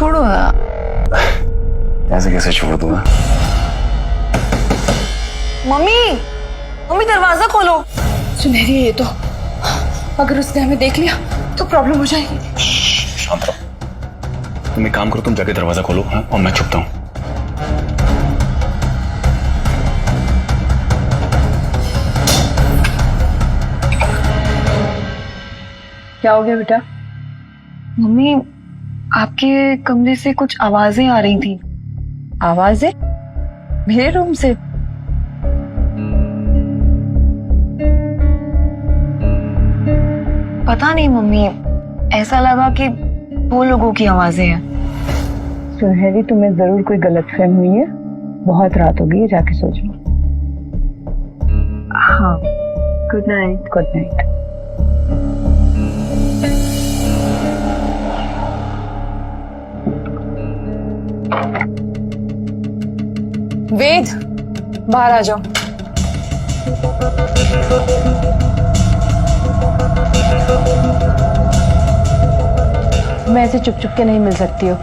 छोड़ो यार। ऐसे कैसे छोड़ दूंगा? मम्मी मम्मी दरवाजा खोलो। सुनहरी है ये तो, अगर उसने हमें देख लिया तो प्रॉब्लम हो जाएगी। शांत रहो। तुम एक काम करो, तुम जाके दरवाजा खोलो, हाँ? और मैं छुपता हूँ। क्या हो गया बेटा? मम्मी आपके कमरे से कुछ आवाजें आ रही थी। आवाज है मेरे रूम से? पता नहीं मम्मी, ऐसा लगा कि दो लोगों की आवाजें हैं। सुनहरी तुम्हें जरूर कोई गलतफहमी हुई है, बहुत रात हो गई है, जाके सो जाओ। हाँ, good night. Good night. Ved बाहर आ जाओ। मैं ऐसे चुप चुप के नहीं मिल सकती हूँ,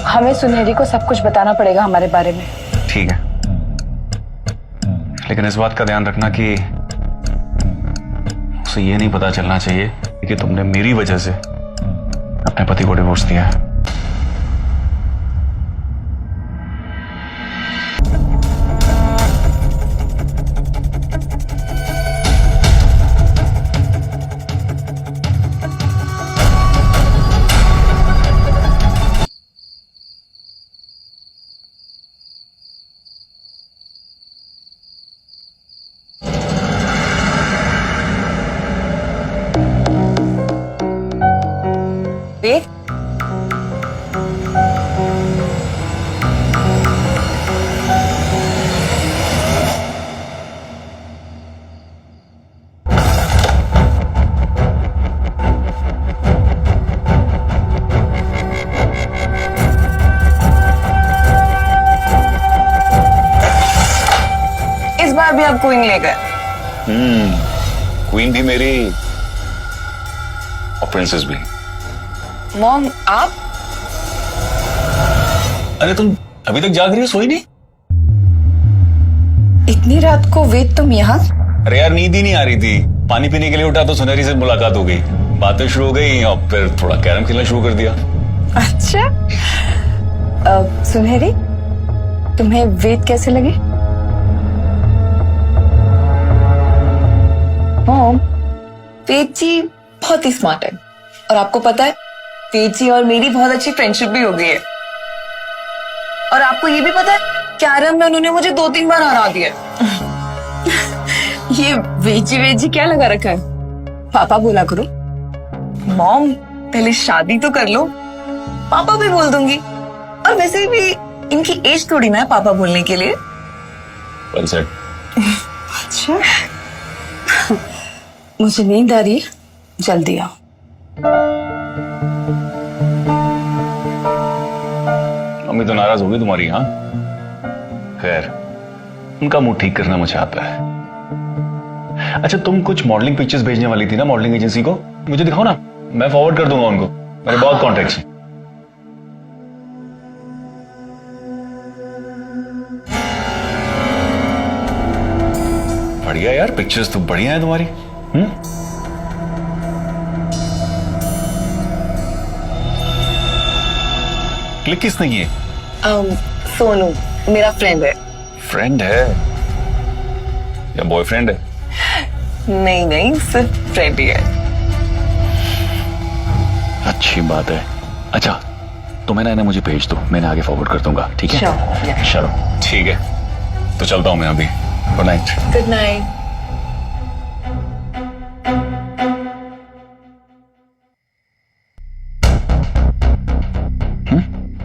हमें सुनहरी को सब कुछ बताना पड़ेगा हमारे बारे में। ठीक है, लेकिन इस बात का ध्यान रखना कि उसे ये नहीं पता चलना चाहिए कि तुमने मेरी वजह से अपने पति को डिवोर्स दिया है। वेद इस बार भी आप क्वीन ले गए। क्वीन भी मेरी और प्रिंसेस भी। मॉम आप? अरे तुम अभी तक जाग रही हो, सोई नहीं? इतनी रात को वेद तुम यहाँ? अरे यार नींद ही नहीं आ रही थी, पानी पीने के लिए उठा तो सुनहरी से मुलाकात हो गई, बातें शुरू हो गई और फिर थोड़ा कैरम खेलना शुरू कर दिया। अच्छा, सुनहरी तुम्हें वेद कैसे लगे? मॉम वेद जी बहुत ही स्मार्ट है, और आपको पता है वेद जी और मेरी बहुत अच्छी फ्रेंडशिप भी हो गई है। और आपको ये भी पता है कैरम में उन्होंने मुझे 2-3 बार हरा दिया। ये वेद जी क्या लगा रखा है? पापा बोला करो। मॉम पहले शादी तो कर लो, पापा भी बोल दूंगी। और वैसे भी इनकी एज थोड़ी ना है पापा बोलने के लिए। Well said. अच्छा, मुझे नींद आ रही है, जल्दी आओ। मम्मी तो नाराज होगी तुम्हारी, हाँ? खैर, उनका मूड ठीक करना मुझे आता है। अच्छा, तुम कुछ मॉडलिंग पिक्चर्स भेजने वाली थी ना मॉडलिंग एजेंसी को, मुझे दिखाओ ना, मैं फॉरवर्ड कर दूंगा उनको, मेरे बहुत कॉन्टेक्ट्स हैं। बढ़िया यार, पिक्चर्स तो बढ़िया है तुम्हारी। क्लिक किसने किए? सोनू मेरा फ्रेंड है। फ्रेंड है या बॉयफ्रेंड है? नहीं नहीं, सिर्फ फ्रेंड ही है। अच्छी बात है। अच्छा, तो मैंने इन्हें मुझे भेज दो, मैंने आगे फॉरवर्ड कर दूंगा, ठीक है? चलो ठीक है, तो चलता हूं मैं अभी। Good night. Good night.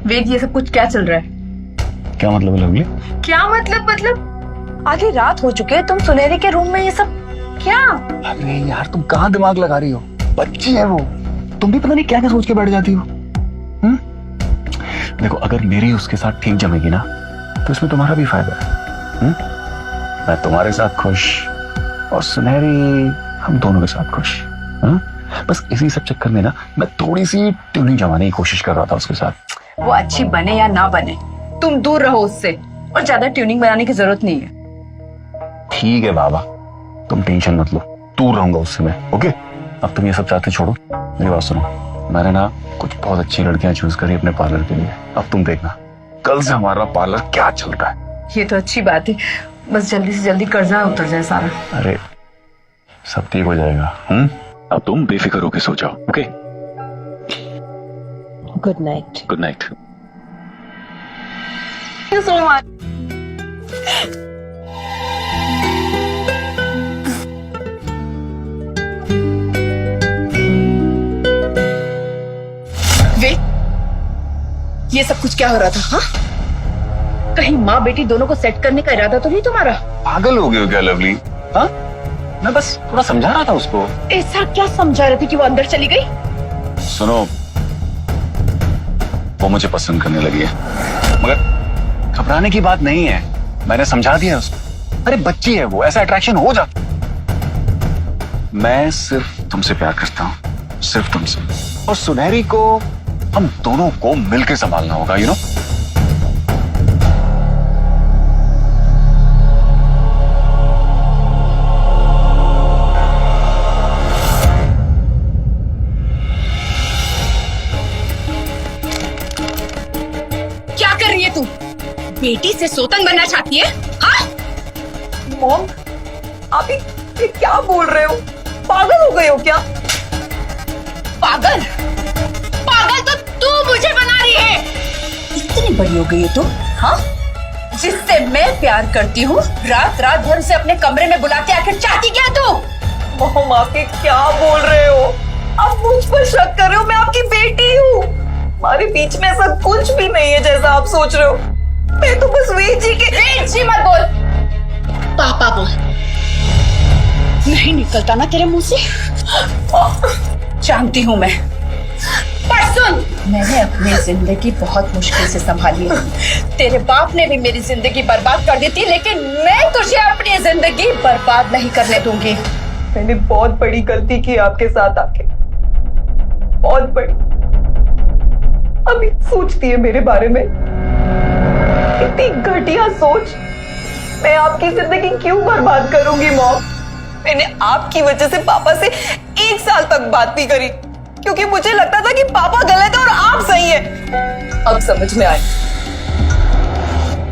Ved ये सब कुछ क्या चल रहा है? क्या मतलब है लवली? क्या मतलब आधी रात हो चुकी है, तुम सुनहरी के रूम में ये सब क्या? अरे यार, तुम कहाँ दिमाग लगा रही हो? बच्ची है वो, तुम भी पता नहीं क्या क्या सोच के बैठ जाती हो। देखो, अगर मेरी उसके साथ ठीक जमेगी ना तो इसमें तुम्हारा भी फायदा है। मैं तुम्हारे साथ खुश और सुनहरी, हम दोनों के साथ खुश। बस इसी सब चक्कर में ना मैं थोड़ी सी ट्यूनिंग जमाने की कोशिश कर रहा था उसके साथ। वो अच्छी बने या ना बने, तुम दूर रहो उससे, और ज्यादा ट्यूनिंग बनाने की जरूरत नहीं है। ठीक है बाबा, तुम टेंशन मत लो, दूर रहूंगा उससे मैं। ओके, अब तुम ये सब चाहते छोड़ो, मेरी बात सुनो। मैंने ना कुछ बहुत अच्छी लड़कियां चूज करी अपने पार्लर के लिए। अब तुम देखना कल से हमारा पार्लर क्या चल रहा है। ये तो अच्छी बात है, बस जल्दी से जल्दी कर्जा उतर जाए सारा। अरे सब ठीक हो जाएगा। अब तुम बेफिक्र होके सो जाओ। Okay, good night. Good night. Thank you so much. वे, ये सब कुछ क्या हो रहा था? हाँ, कहीं माँ बेटी दोनों को सेट करने का इरादा तो नहीं तुम्हारा? पागल हो गए हो क्या लवली? हाँ, मैं बस थोड़ा समझा रहा था उसको। ऐसा क्या समझा रही थी कि वो अंदर चली गई? सुनो, वो मुझे पसंद करने लगी है, मगर घबराने की बात नहीं है, मैंने समझा दिया उसको। अरे बच्ची है वो, ऐसा अट्रैक्शन हो जाता। मैं सिर्फ तुमसे प्यार करता हूँ, सिर्फ तुमसे, और सुनहरी को हम दोनों को मिलकर संभालना होगा, यू नो। क्या कर रही है तू? बेटी से सोतन बनना चाहती है? हाँ? मॉम, आप ये क्या बोल रहे हो? पागल हो गए हो क्या? पागल? पागल तो तू मुझे बना रही है। इतनी बड़ी हो गई है तू, हाँ? जिससे मैं प्यार करती हूँ, रात रात भर उसे अपने कमरे में बुला के आखिर चाहती क्या तू? मॉम, आप ये क्या बोल रहे हो? आप मुझ पर शक कर रहे हो? मैं आपकी बेटी हूँ। हमारे बीच में ऐसा कुछ भी नहीं है जैसा आप सोच रहे हो। मैं तो बस वेद जी के। वेद जी मत बोल, पापा बोल। नहीं निकलता ना तेरे मुंह से? जानती हूँ मैं, पर सुन, मैंने अपनी जिंदगी बहुत मुश्किल से संभाली है। तेरे बाप ने भी मेरी जिंदगी बर्बाद कर दी थी, लेकिन मैं तुझे अपनी जिंदगी बर्बाद नहीं करने दूंगी। मैंने बहुत बड़ी गलती की आपके साथ आके, बहुत बड़ी। अभी सोचती है मेरे बारे में, इतनी घटिया सोच। मैं आपकी जिंदगी क्यों बर्बाद करूंगी मॉम? मैंने आपकी वजह से पापा से 1 साल तक बात नहीं करी, क्योंकि मुझे लगता था कि पापा गलत है और आप सही है। अब समझ में आया,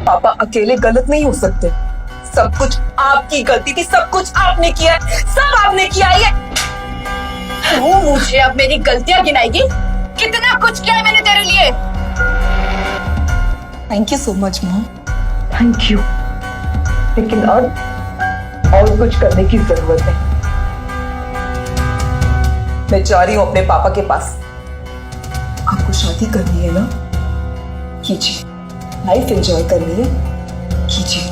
पापा अकेले गलत नहीं हो सकते। सब कुछ आपकी गलती थी, सब कुछ आपने किया है, सब आपने किया है। तू मुझे अब मेरी गलतियां गिनाएगी? कितना कुछ किया है मैंने तेरे लिए। Thank you so much mom. Thank you. लेकिन अब और कुछ करने की जरूरत है। मैं जा रही हूं अपने पापा के पास। आपको शादी करनी है ना, कीजिए। लाइफ एंजॉय करनी है, कीजिए।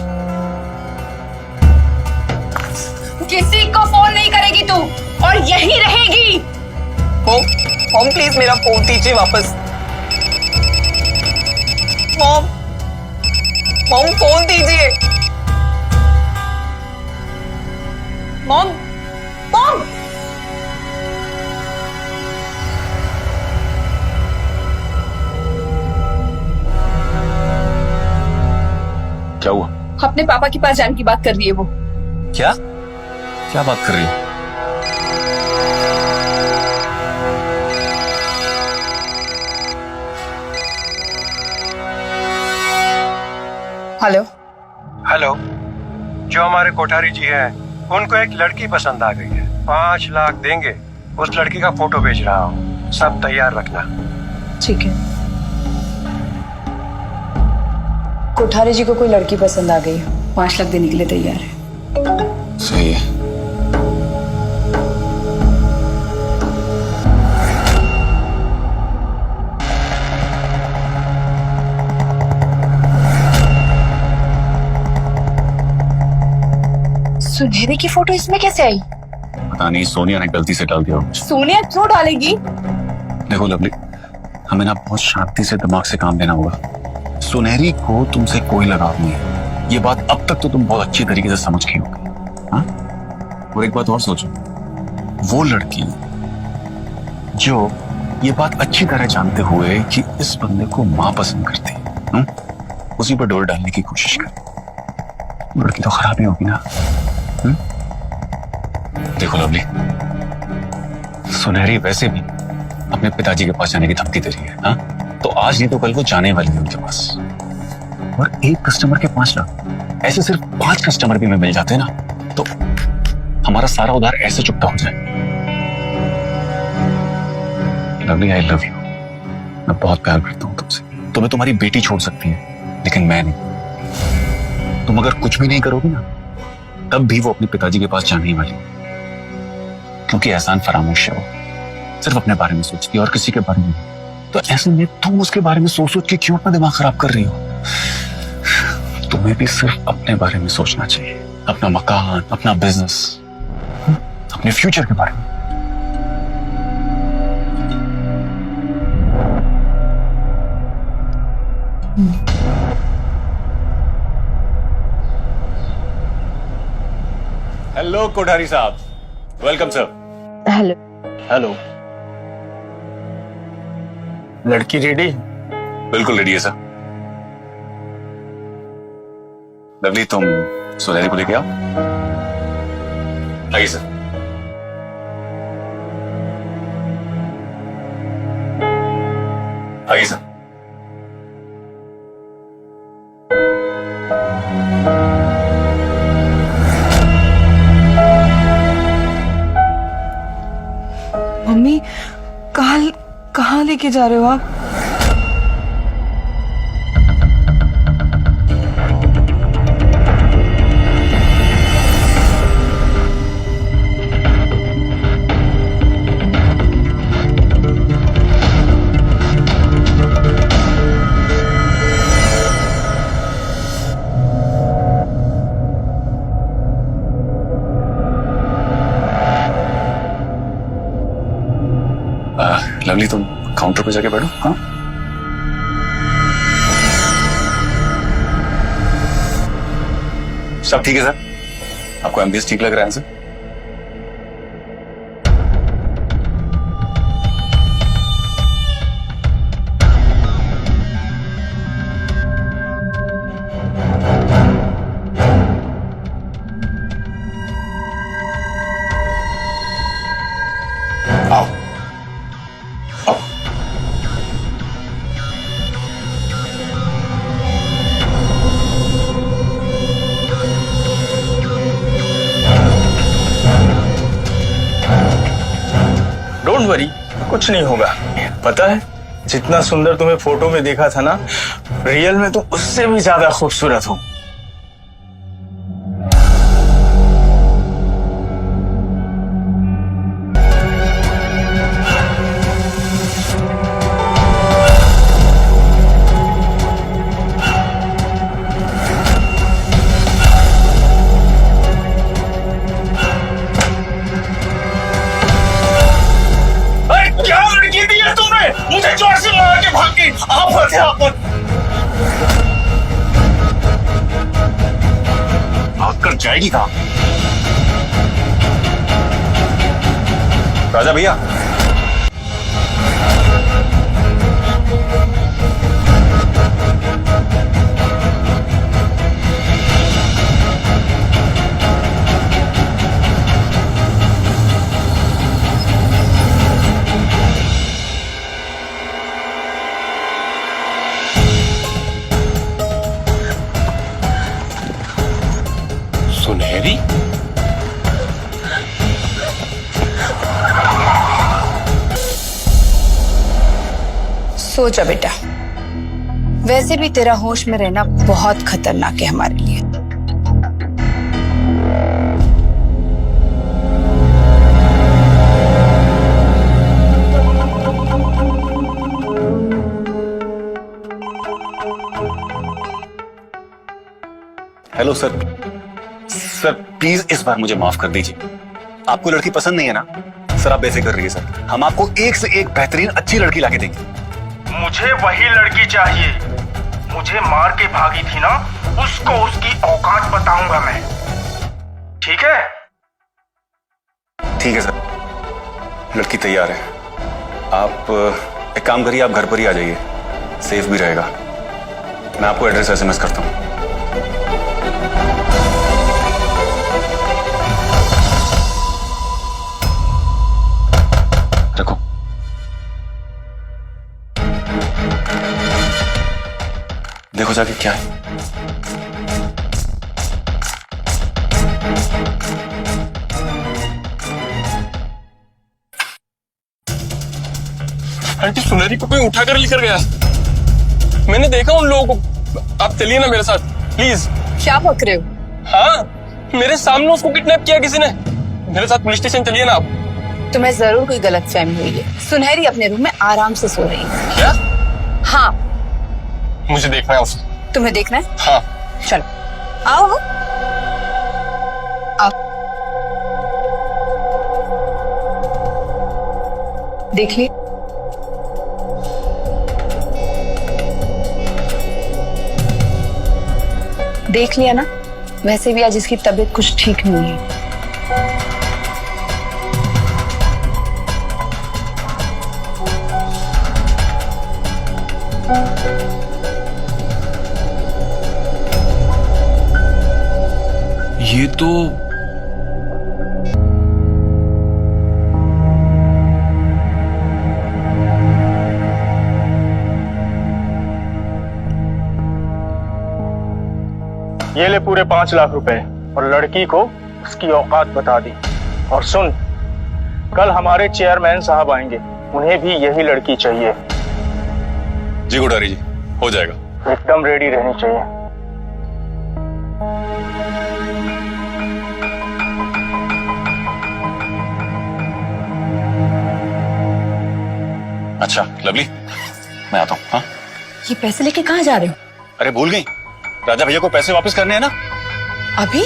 किसी को फोन नहीं करेगी तू, और यहीं रहेगी। मॉम प्लीज मेरा फोन दीजिए वापस। मॉम फोन दीजिए। मॉम। क्या हुआ? अपने पापा के पास जाने की बात कर रही है वो। क्या क्या बात कर रही है? हेलो। हेलो, जो हमारे कोठारी जी हैं, उनको एक लड़की पसंद आ गई है। 5 लाख देंगे, उस लड़की का फोटो भेज रहा हूँ, सब तैयार रखना। ठीक है। कोठारी जी को कोई लड़की पसंद आ गई है, 5 लाख देने के लिए तैयार है। सही है। सुनहरे की फोटो इसमें कैसे आई? पता नहीं, सोनिया ने गलती से डाल दिया होगा। सोनिया क्यों डालेगी? देखो लवली, हमें ना बहुत शांति से दिमाग से काम लेना होगा। सुनहरी को तुमसे कोई लगाव नहीं है, ये बात अब तक तो तुम बहुत अच्छी तरीके से समझ गई होगी। हाँ, और एक बात और सोचो, वो लड़की जो ये बात अच्छी तरह जानते हुए कि इस बंदे को मां पसंद करती है, उसी पर डोर डालने की कोशिश कर। लड़की तो खराब ही होगी ना। देखो लवली, सुनहरी वैसे भी अपने पिताजी के पास जाने की धमकी दे रही है। हाँ, तो आज नहीं तो कल वो जाने वाली है उनके पास। और एक कस्टमर के 5 लाख, ऐसे सिर्फ 5 कस्टमर भी में मिल जाते हैं ना, तो हमारा सारा उधार ऐसे चुकता हो जाए। Lovely, I love you. मैं बहुत प्यार करता हूं तुमसे। तुम्हें तुम्हारी बेटी छोड़ सकती है, लेकिन मैं नहीं। तुम अगर कुछ भी नहीं करोगी ना, तब भी वो अपने पिताजी के पास जाने ही वाली, क्योंकि एहसान फरामोश है। वो सिर्फ अपने बारे में सोचती है और किसी के बारे में नहीं। तो ऐसे में तुम उसके बारे में सोच सोच के क्यों अपना दिमाग खराब कर रही हो? तुम्हें भी सिर्फ अपने बारे में सोचना चाहिए, अपना मकान, अपना बिजनेस, अपने फ्यूचर के बारे में। हेलो कोठारी साहब, वेलकम सर। हेलो। हेलो। लड़की रेडी? बिल्कुल रेडी है सर। लवली, तुम सुनहरी को लेके आओ। आइए सर। आइए सर। मम्मी, कहाँ लेके जा रहे हो आप? लवली, तुम काउंटर पे जाके बैठो। हाँ, सब ठीक है सर। आपको एमबीएस ठीक लग रहा है सर? आओ। डोंट वरी, कुछ नहीं होगा। पता है, जितना सुंदर तुम्हें फोटो में देखा था ना, रियल में तुम उससे भी ज्यादा खूबसूरत हो। क्या लड़की दी है तुमने? मुझे जोर से मार के भाग गई। आफत है आफत। भाग कर जाएगी कहां? राजा भैया, सुनहरी? सोचा बेटा, वैसे भी तेरा होश में रहना बहुत खतरनाक है हमारे लिए। Hello sir. सर प्लीज इस बार मुझे माफ कर दीजिए। आपको लड़की पसंद नहीं है ना? सर आप बेफिक्र रहिए सर, हम आपको एक से एक बेहतरीन अच्छी लड़की लाके देंगे। मुझे वही लड़की चाहिए। मुझे मार के भागी थी ना, उसको उसकी औकात बताऊंगा मैं। ठीक है? ठीक है सर, लड़की तैयार है। आप एक काम करिए, आप घर पर ही आ जाइए, सेफ भी रहेगा। मैं आपको एड्रेस SMS करता हूँ। रखो। देखो जाके क्या है। आंटी सुनहरी को कोई उठाकर लेकर गया। मैंने देखा उन लोगों को। आप चलिए ना मेरे साथ प्लीज। क्या बक रहे हो? हाँ, मेरे सामने उसको किडनैप किया किसी ने। मेरे साथ पुलिस स्टेशन चलिए ना आप। तुम्हें जरूर कोई गलतफहमी हुई है। सुनहरी अपने रूम में आराम से सो रही है। क्या? हाँ। मुझे देखना है उसे। तुम्हें देखना है? हाँ। चलो आओ आओ। देख लिए? देख लिया ना? वैसे भी आज इसकी तबीयत कुछ ठीक नहीं है। ये तो ये ले पूरे 5 लाख रुपए और लड़की को उसकी औकात बता दी। और सुन, कल हमारे चेयरमैन साहब आएंगे, उन्हें भी यही लड़की चाहिए। जी कोठारी जी, हो जाएगा। एकदम रेडी रहनी चाहिए। अच्छा लवली, मैं आता हूँ। हाँ, ये पैसे लेके कहाँ जा रहे हो? अरे भूल गई, राजा भैया को पैसे वापस करने हैं ना। अभी?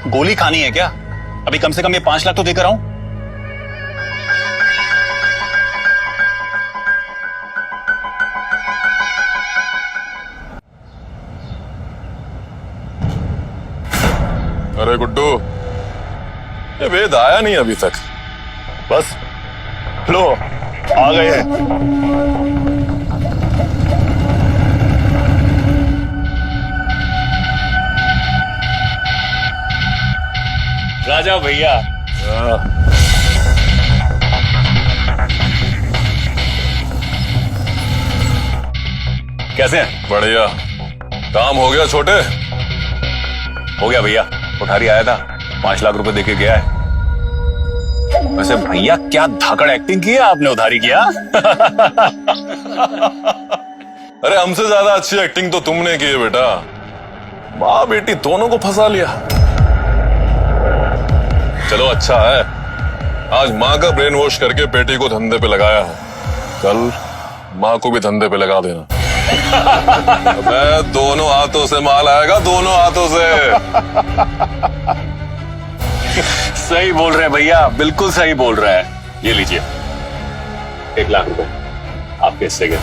गोली खानी है क्या? अभी कम से कम ये 5 लाख तो देकर आऊं। अरे गुड्डू, ये वेद आया नहीं अभी तक। बस लो, आ गए हैं। राजा भैया। कैसे हैं? बढ़िया। काम हो गया छोटे? हो गया भैया, कोठारी आया था, 5 लाख रुपए देके गया है। वैसे भैया क्या धाकड़ एक्टिंग की है आपने, उधारी किया। अरे हमसे ज्यादा अच्छी एक्टिंग तो तुमने की है बेटा। माँ बेटी दोनों को फंसा लिया। चलो अच्छा है, आज माँ का ब्रेन वॉश करके बेटी को धंधे पे लगाया है, कल माँ को भी धंधे पे लगा देना। अबे दोनों हाथों से माल आएगा, दोनों हाथों से। सही बोल रहे हैं भैया, बिल्कुल सही बोल रहा है। ये लीजिए 1 लाख रुपए आपके हिस्से के।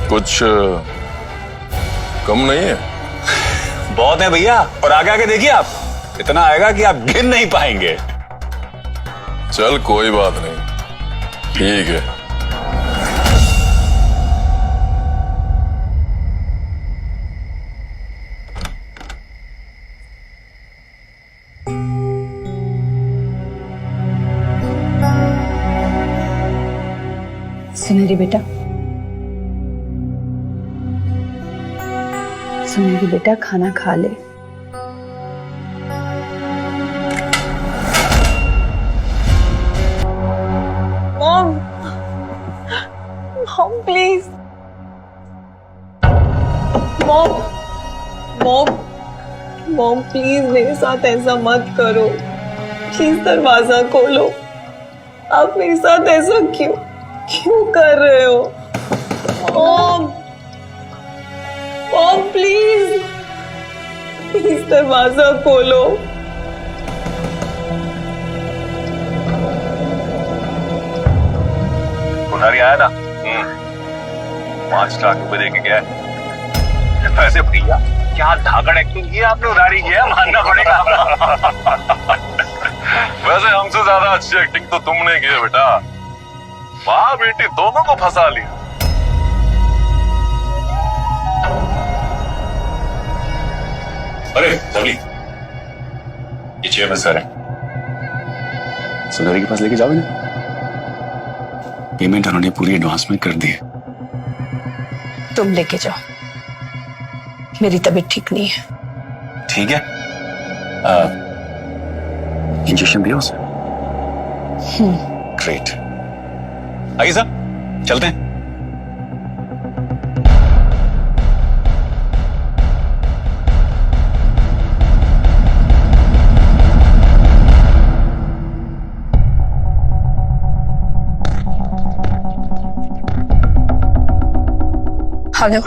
कुछ कम नहीं है? बहुत है भैया, और आगे आगे देखिए आप, इतना आएगा कि आप गिन नहीं पाएंगे। चल कोई बात नहीं, ठीक है। सुनहरी बेटा, सुनहरी बेटा, खाना खा ले। Mom, mom please, mom, mom, mom please मेरे साथ ऐसा मत करो, प्लीज दरवाजा खोलो। आप मेरे साथ ऐसा क्यों कर रहे हो? मॉम, मॉम प्लीज, प्लीज दरवाजा खोलो। कोठारी आया था, 5 लाख रुपए देके गया है। वैसे भैया क्या धाकड़ एक्टिंग की है आपने, उधारी किया, मानना पड़ेगा। वैसे हमसे ज्यादा अच्छी एक्टिंग तो तुमने की है बेटा। माँ बेटी दोनों को फंसा लिया। अरे लवली, ये चेयरमैन सर है, सुनहरी के पास लेके जाओगे ना? पेमेंट उन्होंने पूरी एडवांस में कर दी है। तुम लेके जाओ, मेरी तबीयत ठीक नहीं है। ठीक है, इंजेक्शन दिया उसे? ग्रेट। आइए साहब, चलते हैं। हेलो।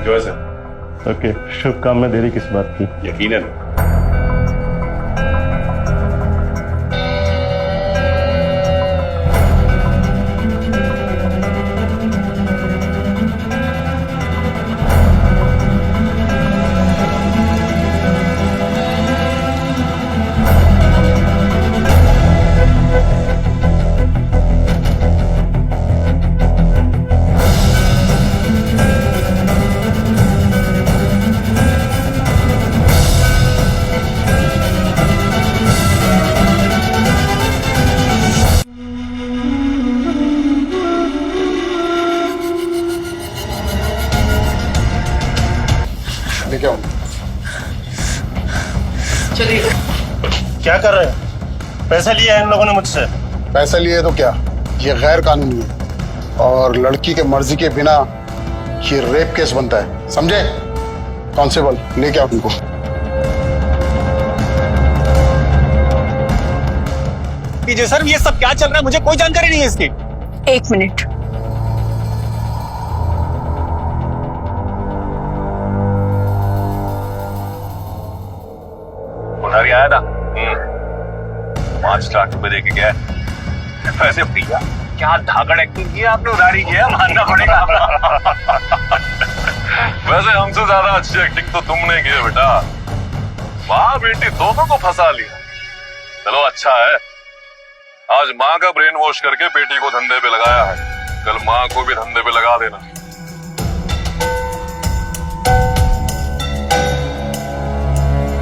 जो है सर। ओके, शुभ काम में देरी किस बात की? यकीनन। लेके आऊं? क्या कर रहे हैं? पैसा लिया है इन लोगों ने मुझसे। पैसा लिए तो क्या, ये गैर कानूनी है और लड़की के मर्जी के बिना ये रेप केस बनता है, समझे? कांस्टेबल लेके आओ उनको। सर ये सब क्या चल रहा है, मुझे कोई जानकारी नहीं है इसकी। 1 मिनट। उधारी आया था, 5 लाख रुपए देके गया। वैसे भैया क्या धाकड़ एक्टिंग की है आपने, उधारी किया, मानना पड़ेगा। वैसे हमसे ज्यादा अच्छी एक्टिंग तो तुमने की है बेटा। माँ बेटी दोनों को फंसा लिया। चलो अच्छा है, आज माँ का ब्रेन वॉश करके बेटी को धंधे पे लगाया है, कल माँ को भी धंधे पे लगा देना।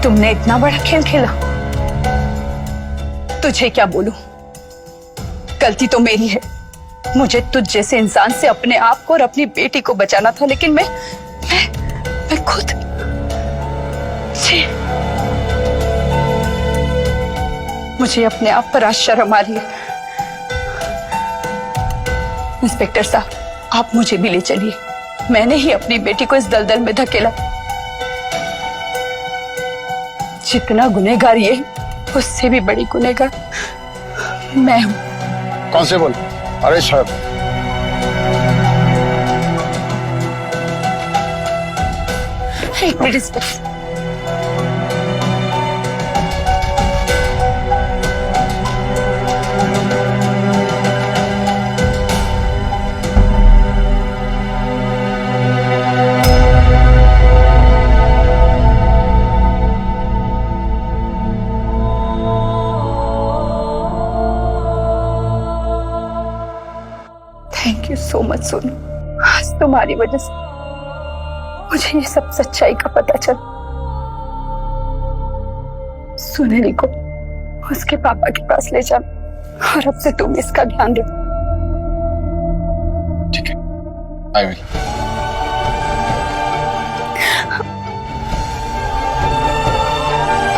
तुमने इतना बड़ा खेल खेला। तुझे क्या बोलूं, गलती तो मेरी है। मुझे तुझ जैसे इंसान से अपने आप को और अपनी बेटी को बचाना था, लेकिन मैं खुद मुझे अपने आप पर आज शर्म आ रही है। इंस्पेक्टर साहब, आप मुझे भी ले चलिए। मैंने ही अपनी बेटी को इस दलदल में धकेला। जितना गुनहगार ये, उससे भी बड़ी गुनहगार मैं हूं। कांस्टेबल, अरे साहब, एक minute inspector. Thank you so much Sonu. आज तुम्हारी वजह से मुझे ये सब सच्चाई का पता चला। सुनहरी को उसके पापा के पास ले जाना और अब से तुम इसका ध्यान रखो। ठीक है, आई विल।